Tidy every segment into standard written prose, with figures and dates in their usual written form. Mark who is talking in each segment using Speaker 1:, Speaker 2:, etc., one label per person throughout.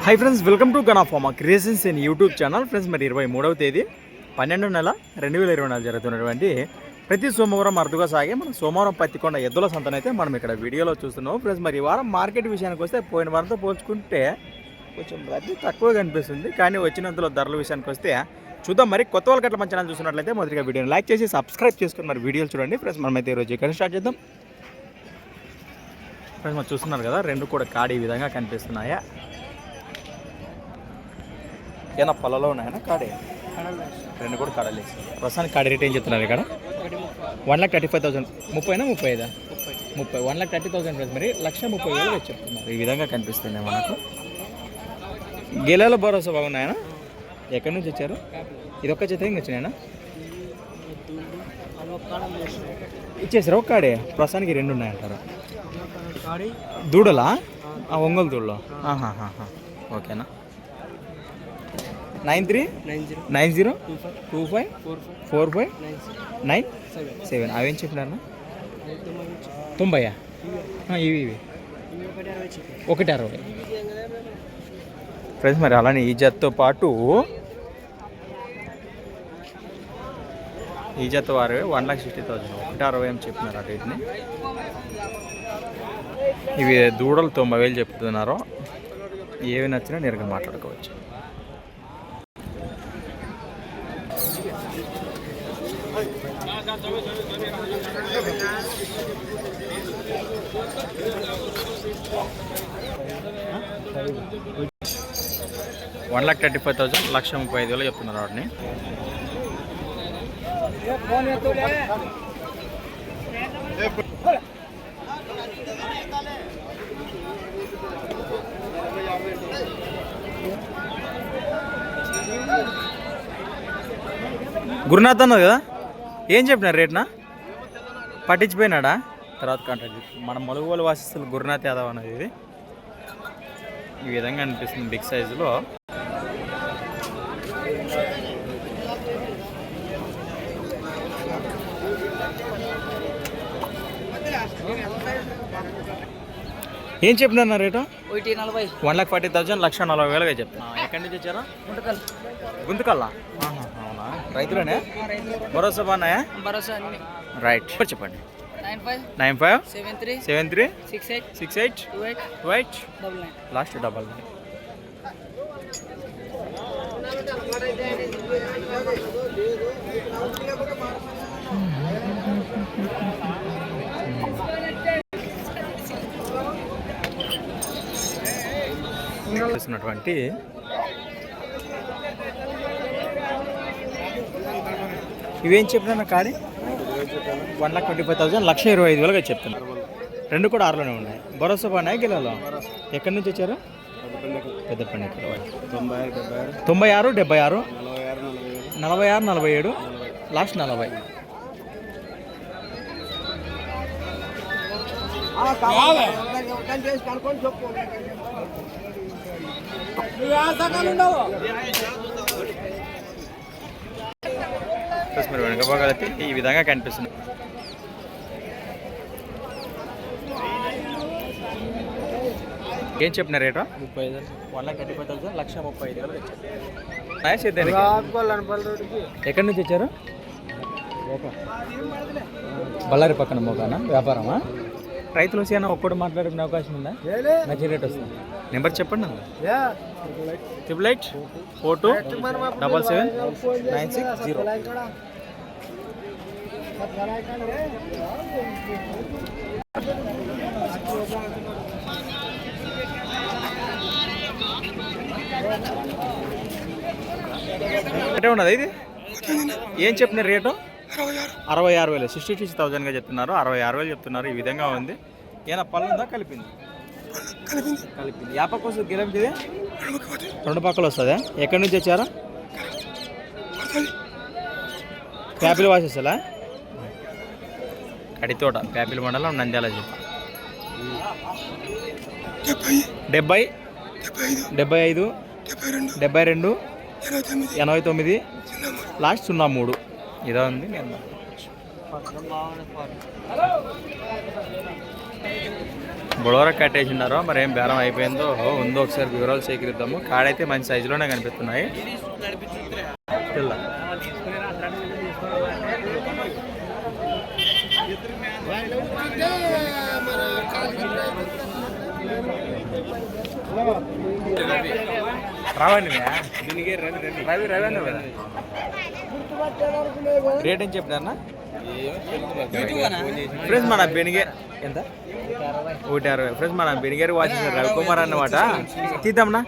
Speaker 1: Hi friends, welcome to Gana pharma creations in YouTube channel. Friends, మరి 23వ తేదీ 12వ నెల 2024 జరుగుతున్నటువంటి ప్రతి సోమవారం అరుదుగా సాగే మన సోమవారం పత్తికొండ ఎద్దుల సంతనైతే మనం ఇక్కడ వీడియోలో చూస్తున్నాం. ఫ్రెండ్స్, మరి ఈ వారం మార్కెట్ విషయానికి వస్తే పోయిన వారంతో పోల్చుకుంటే కొంచెం రద్దీ తక్కువ కనిపిస్తుంది. కానీ వచ్చినంతలో ధరల విషయానికి వస్తే చూద్దాం. మరి కొత్త వాళ్ళకి అట్లా మన ఛానల్ చూసినట్లయితే మొదటిగా వీడియోని లైక్ చేసి సబ్స్క్రైబ్ చేసుకుని మరి వీడియోలు చూడండి. ఫ్రెండ్స్, మనమైతే ఈరోజు ఇక్కడ స్టార్ట్ చేద్దాం. ఫ్రెండ్స్, మనం చూస్తున్నారు కదా, రెండు కూడా కాడి ఈ విధంగా కనిపిస్తున్నాయా? ఏనా పొలలో ఉన్నాయన్నా కాడే? రెండు కూడా కాడలేసి ప్రస్తుతానికి కాడి రేట్ ఏం చెప్తున్నారు ఇక్కడ? 1,35,000. 30 35? 30. 1,30,000 ఫ్రెండ్స్. మరి 1,30,000 చెప్తున్నారు. ఈ విధంగా కనిపిస్తుంది మనకు. గేలాల భరోసా బాగున్నాయనా? ఎక్కడి నుంచి వచ్చారు? ఇది ఒక్క చేత ఇంకా వచ్చినాయనా? ఇచ్చేసారు ఒక కాడే? ప్రస్తుతానికి రెండు ఉన్నాయంటారు. దూడలా? ఒంగోలు దూడలో. ఓకేనా? 939025454597. అవేం చెప్పినారన్నా? 90. ఇవి 160. ఫ్రెండ్స్, మరి అలానే ఈ జతతో పాటు ఈ జత వారు 1,60,000 160 ఏం చెప్పినారు అటు వీటిని. ఇవి దూడలు 90,000 చెప్తున్నారు. ఏవి నచ్చినా నేరుగా మాట్లాడుకోవచ్చు. $1,35,000 1,35,000 చెప్తున్నారు వాటిని. గురునాథ్ అన్నది కదా, ఏం చెప్పినారు రేట్నా? పట్టించిపోయినాడా? తర్వాత కాంటాక్ట్. మన మలుగువలు వాసిస్తున్న గురునాథ్ యాదవ్ అనేది ఇది. ఈ విధంగా అనిపిస్తుంది బిగ్ సైజులో. ఏం చెప్పినారు రేటు? 1,40,000 1,40,000 చెప్తున్నా. ఎక్కడి నుంచి వచ్చారా? గుంతకల్లా. అవునా? రైతులేనే? భరోసా బాగున్నాయా? రైట్, చెప్పండి. 95 73 68 28 లాస్ట్ 99. చూసినటువంటి ఇవేం చెప్పినా కాడి? 1,25,000 1,25,000 చెప్తున్నారు. రెండు కూడా 6లోనే ఉన్నాయి. భరోసా బాగున్నాయి గిల్లలో. ఎక్కడి నుంచి వచ్చారు? పెద్దపల్లి. 96 76 46 47 లాస్ట్ 40. మీరు వెనక భాగాలైతే ఈ విధంగా కనిపిస్తుంది. ఏం చెప్పిన రేటు? 1,35,000 1,35,000. ఎక్కడి నుంచి వచ్చారు? బళ్ళారి పక్కన మోకానా వ్యాపారమా? రైతులు వచ్చి అన్న ఒక్కడు మాట్లాడుకునే అవకాశం ఉందా? మంచి రేట్ వస్తుంది. నెంబర్ చెప్పండి అన్న. 888 42 77 960. అంటే ఉన్నది ఇది. ఏం చెప్పినారు రేటు? 66,000 66,000 చెప్తున్నారు. 66,000 చెప్తున్నారు. ఈ విధంగా ఉంది. ఏనా పళ్ళు ఉందా? కలిపింది. యా పక్క వస్తుంది గిరంది? రెండు పక్కలు వస్తుందా? ఎక్కడి నుంచి వచ్చారా? ప్యాపిల్ వాసేసలా? కడితోట, ప్యాపిల్ మండలం, నంద్యాల జిల్లా. 70 75 72 89 లాస్ట్ 03. ఇదా ఉంది. నేను బొడవర కట్టేసినారో మరి ఏం బేరం అయిపోయిందో ఉందో ఒకసారి వివరాలు సేకరిద్దాము. కాడైతే మంచి సైజులోనే కనిపిస్తున్నాయి. రావండి రవి రవి అన్న రేట్ ఏం చెప్పినారన్నా ఫ్రెండ్స్? మన బెనిగే ఎంత 160 ఫ్రెండ్స్. మన బెనిగేరు వాచేసారు రవికుమార్ అన్నమాట. తీద్దామన్నా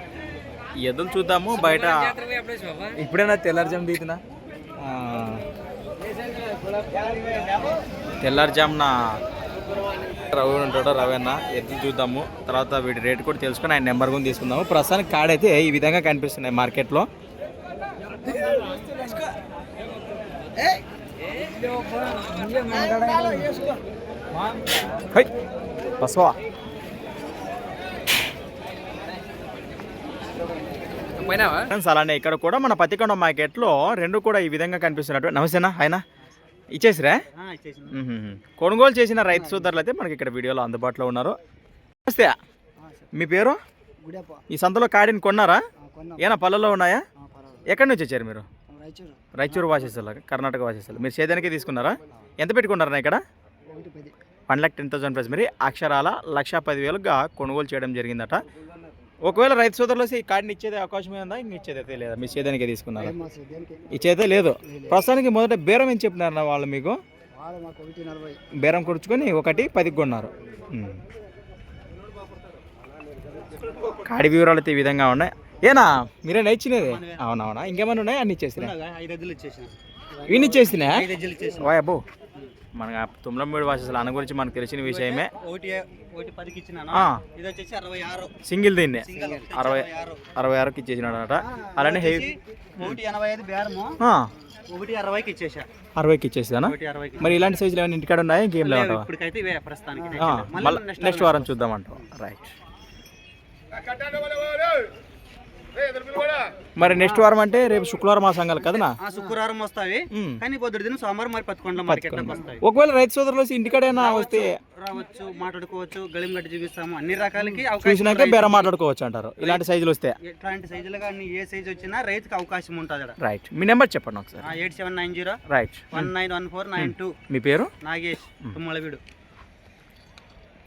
Speaker 1: ఎద్దులు చూద్దాము బయట. ఇప్పుడైనా తెల్లారుజాము తీతున్నా తెల్లారుజామున రవి ఉంటాడో రవి అన్న ఎద్దులు చూద్దాము. తర్వాత వీటి రేట్ కూడా తెలుసుకొని ఆయన నెంబర్ కూడా తీసుకుందాము. ప్రస్తుతానికి కాడైతే ఈ విధంగా కనిపిస్తున్నాయి మార్కెట్లో. బస్వా అలానే ఇక్కడ కూడా మన పత్తికొండ మార్కెట్లో రెండు కూడా ఈ విధంగా కనిపిస్తున్నట్టు. నమస్తేనా ఆయన ఇచ్చేసిరా? కొనుగోలు చేసిన రైతు సోదరులు అయితే మనకి ఇక్కడ వీడియోలో అందుబాటులో ఉన్నారు. నమస్తే, మీ పేరు? ఈ సంతలో కాడిని కొన్నారా? ఏనా పళ్ళలో ఉన్నాయా? ఎక్కడి నుంచి వచ్చారు మీరు? రాయచూరు వాసేసాల, కర్ణాటక వాసేసాలు. మీరు సేదానికే తీసుకున్నారా? ఎంత పెట్టుకున్నారా ఇక్కడ? 1,10,000 ప్రైస్. మరి అక్షరాల 1,10,000గా కొనుగోలు చేయడం జరిగిందట. ఒకవేళ రైతు సోదరులు వస్తే ఈ కార్డుని ఇచ్చేదే అవకాశం ఉందా? ఇంక ఇచ్చేదైతే లేదా? మీ సేదానికే తీసుకున్నారా? ఇచ్చేదే లేదు. ప్రస్తుతానికి మొదట బేరం ఏం చెప్పినారన్న వాళ్ళు మీకు? బేరం కూర్చుకొని 1,10,000 కొన్నారు. కాడి వివరాలు అయితే ఈ విధంగా ఉన్నాయి. ఏనా మీరేనా ఇచ్చినది? అవునవునా, ఇంకేమైనా ఉన్నాయి? అన్ని ఇచ్చేసినా? ఇన్ని ఇచ్చేసినా? వాయ్ అబ్బో, మన తుమ్మలమూడి వాసలు అన్న గురించి మనకు తెలిసిన విషయమే. సింగిల్ దీన్ని 66కి ఇచ్చేసినాడు అనమాట. అలానే 60కి ఇచ్చేసానా? మరి ఇలాంటి సైజులు ఏమైనా ఇంటికాడ ఉన్నాయా? ఇంకేం లేవు. నెక్స్ట్ వారం చూద్దామంట. రైట్. మరి నెక్స్ట్ వారం అంటే రేపు శుక్రవారం ఆ సంఘాలు కదా?
Speaker 2: శుక్రవారం వస్తాయి కానీ పొద్దున దిన సోమవారం మరి పత్తికొండ మార్కెట్ వస్తాయి.
Speaker 1: ఒకవేళ రైతు సోదరులు ఇంటికాడైనా వస్తే
Speaker 2: రావచ్చు, మాట్లాడుకోవచ్చు, గళిం గట్టి చూపిస్తాము. అన్ని రకాలకి
Speaker 1: చూసినాక బేరం మాట్లాడుకోవచ్చు అంటారు. ఇలాంటి సైజులు వస్తే
Speaker 2: ఇట్లాంటి సైజులు కానీ ఏ సైజు వచ్చినా రైతుకి అవకాశం ఉంటుంది.
Speaker 1: రైట్. మీ నెంబర్ చెప్పండి ఒకసారి.
Speaker 2: 8790
Speaker 1: రైట్
Speaker 2: 191492.
Speaker 1: మీ పేరు?
Speaker 2: నాగేష్, తుమ్మలవీడు.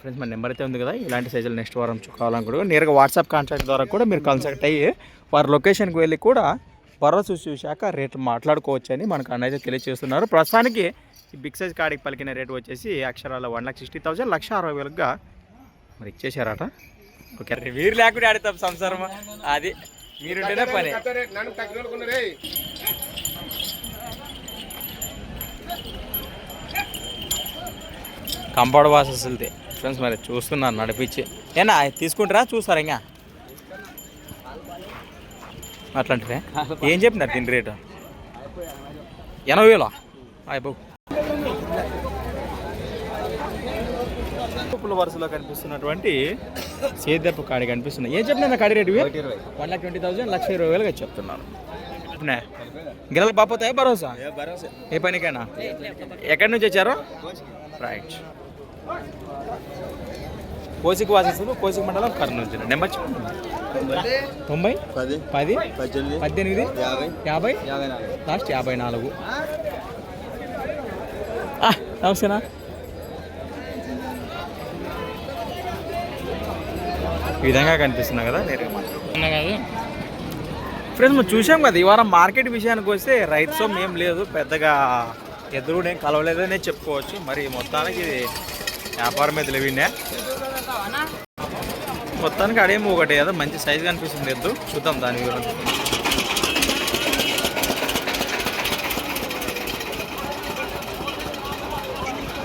Speaker 1: ఫ్రెండ్స్, మన నెంబర్ అయితే ఉంది కదా. ఇలాంటి సైజులు నెక్స్ట్ వారం కావాలనుకుంటే నేరుగా వాట్సాప్ కాంటాక్ట్ ద్వారా కూడా మీరు కన్సల్ట్ అయ్యి వారి లొకేషన్కి వెళ్ళి కూడా భరోసా చూశాక రేట్లు మాట్లాడుకోవచ్చు అని మనకు అన్నైతే తెలియజేస్తున్నారు. ప్రస్తుతానికి ఈ బిగ్ సైజ్ కాడికి పలికిన రేటు వచ్చేసి అక్షరాల 1,60,000 1,60,000గా మరి ఇచ్చేసారట. ఓకే, మీరు లేకుండా ఆడతాం సంసారం అది మీరుంటేనే పని. కంపౌండ్ వాసెస్ వెళ్తే ఫ్రెండ్స్ మరి చూస్తున్నాను నడిపించి. ఏనా తీసుకుంటారా? చూస్తారా? ఇంకా అట్లాంటిదే. ఏం చెప్పినారు దీని రేటు? 80,000 అయిపో. వరుసలో కనిపిస్తున్నటువంటి సేద్యపు కాడి కనిపిస్తున్నాయి. ఏం చెప్పినా కాడి రేటు? 1,20,000 1,20,000గా చెప్తున్నాను. గిరలు బాపోతాయా? భరోసా ఏ పనికైనా? ఎక్కడి నుంచి వచ్చారు? రైట్. కోసిక వాసేస్తారు, కోసిక మండలం, కర్నూలు జిల్లా. Number 90 10 18 50 last 54. నమస్తేనా? ఈ విధంగా కనిపిస్తున్నా కదా కాదు ఫ్రెండ్స్. మనం చూసాం కదా ఈ వారం మార్కెట్ విషయానికి వస్తే రైతు సొమ్ము ఏం లేదు, పెద్దగా ఎదురు ఏం కలవలేదనే చెప్పుకోవచ్చు. మరి మొత్తానికి ఇది వ్యాపారం మీద లేవినే. మొత్తానికి అడేమో ఒకటి ఏదో మంచి సైజు కనిపిస్తుంది ఎద్దు. చూద్దాం దాని గురించి.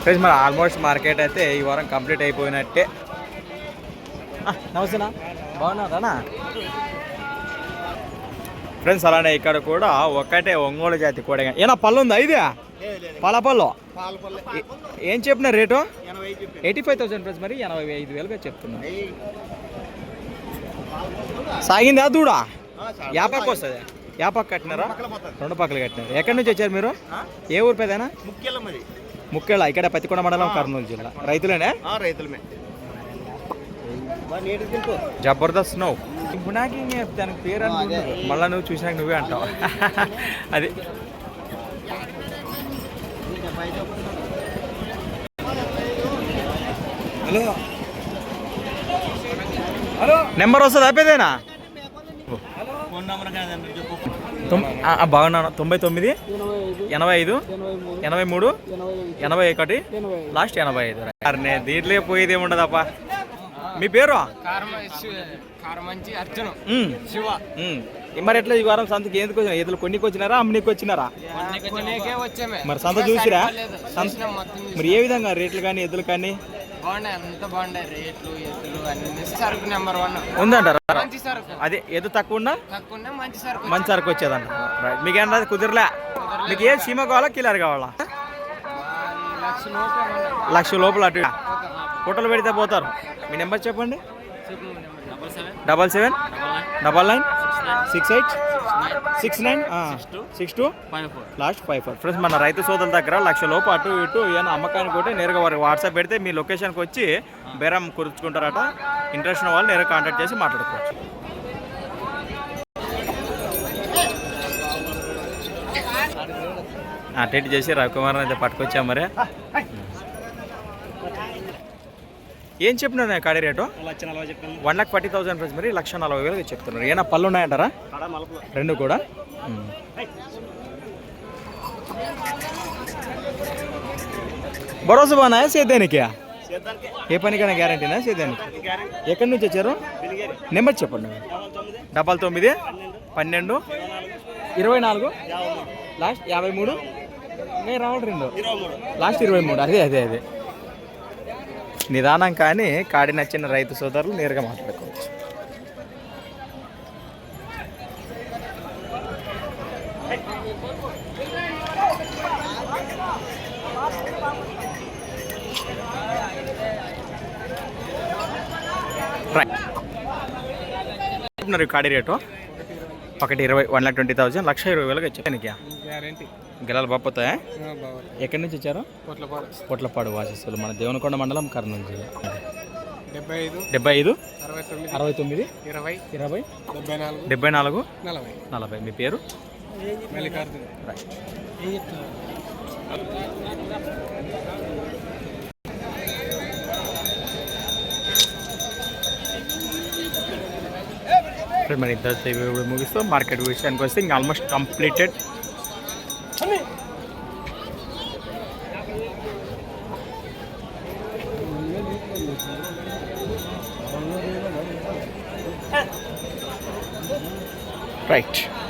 Speaker 1: ఫ్రెండ్స్, మరి ఆల్మోస్ట్ మార్కెట్ అయితే ఈ వారం కంప్లీట్ అయిపోయినట్టే. నమస్తేనా, బాగున్నారా ఫ్రెండ్స్? అలానే ఇక్కడ కూడా ఒక్కటే ఒంగోలు జాతి కూడా. ఏనా పళ్ళు ఉందా? ఇదే పళ్ళ ఏం చెప్పిన రేటు? 85,000 ఫ్రెండ్స్. మరి 85,000గా చెప్తున్నా. సాగిందా దూడా? యాపక్క వస్తుంది. యాపక్క కట్టినారా? 2 పక్కలు కట్టినారు. ఎక్కడి నుంచి వచ్చారు మీరు? ఏ ఊరు పెదనా? ముక్కేళ్ళ. ఇక్కడ పత్తికొండ మండలం, కర్నూలు జిల్లా. రైతులేనే?
Speaker 2: రైతులమే.
Speaker 1: జబర్దస్త్ నువ్వు ఇప్పుడు నాకు ఇంక దానికి పేరు అనుకుంటున్నావు మళ్ళీ నువ్వు చూసినాక నువ్వే అంటావు అది
Speaker 2: హలో
Speaker 1: నెంబర్ వస్తుంది అయిపోయేదేనా
Speaker 2: ఫోన్ నెంబర్
Speaker 1: బాగున్నాను 99 85 83 81 లాస్ట్ 85 దీంట్లో పోయేది ఏముండదప్పా మీ పేరు మరి ఎట్లా ఈ వారం సంతకి ఎందుకు వచ్చినా ఎదులు కొన్నికి వచ్చినారా అమ్మనికి వచ్చినారా మరి సంత చూసిరా మరి ఏ విధంగా రేట్లు కానీ ఎద్దులు కానీ ఉందంటారా అదే ఏదో తక్కువ ఉన్నా మంచి సరుకు వచ్చేదంట రైట్ మీకు ఏంటది కుదిరలే మీకు ఏ సీమ కావాలా కిలర్ కావాలా 1,00,000 లోపల అటు ఫోటోలు పెడితే పోతారు మీ నెంబర్ చెప్పండి 77 99 68 69 62 లాస్ట్ 54 ఫ్రెండ్స్ మన రైతు సోదరుల దగ్గర 1,00,000 లోపు అటు ఇటు ఏమైనా అమ్మకానికి కూడా నేరుగా వారికి వాట్సాప్ పెడితే మీ లొకేషన్కి వచ్చి బేరం కురుచుకుంటారట ఇంట్రెస్ట్ ఉన్న వాళ్ళు నేరుగా కాంటాక్ట్ చేసి మాట్లాడుకోవచ్చు అటెండ్ చేసి రవికుమార్ అయితే పట్టుకొచ్చా మరి ఏం చెప్పినారు కాడి రేటు 1,40,000 ఫ్రెండ్స్ మరి 1,40,000 చెప్తున్నారు ఏమైనా పళ్ళు ఉన్నాయంటారా రెండు కూడా భరోసా బాగున్నాయా సేద్యానికి ఏ పనికైనా గ్యారంటీనా సేద్యానికి ఎక్కడి నుంచి వచ్చారు నెంబర్ చెప్పండి 99 12 24 లాస్ట్ 53 ఇంకా రావడం 2 లాస్ట్ 23 అదే అదే అదే నిదానం కానీ కాడి నచ్చిన రైతు సోదరులు నేరుగా మాట్లాడుకోవచ్చు కాడి రేటు ఒకటి 1,20,000 1,20,000 వచ్చానికి గిలాలు బాపోతాయా ఎక్కడి నుంచి వచ్చారు పొట్లపాడు వాసిస్తులు మన దేవనకొండ మండలం కర్నూలు జిల్లా 75 69 20 74 40 మీ పేరు మరి ఇద్దరు ముగిస్తూ మార్కెట్ విషయానికి వస్తే ఇంకా ఆల్మోస్ట్ కంప్లీటెడ్ రైట్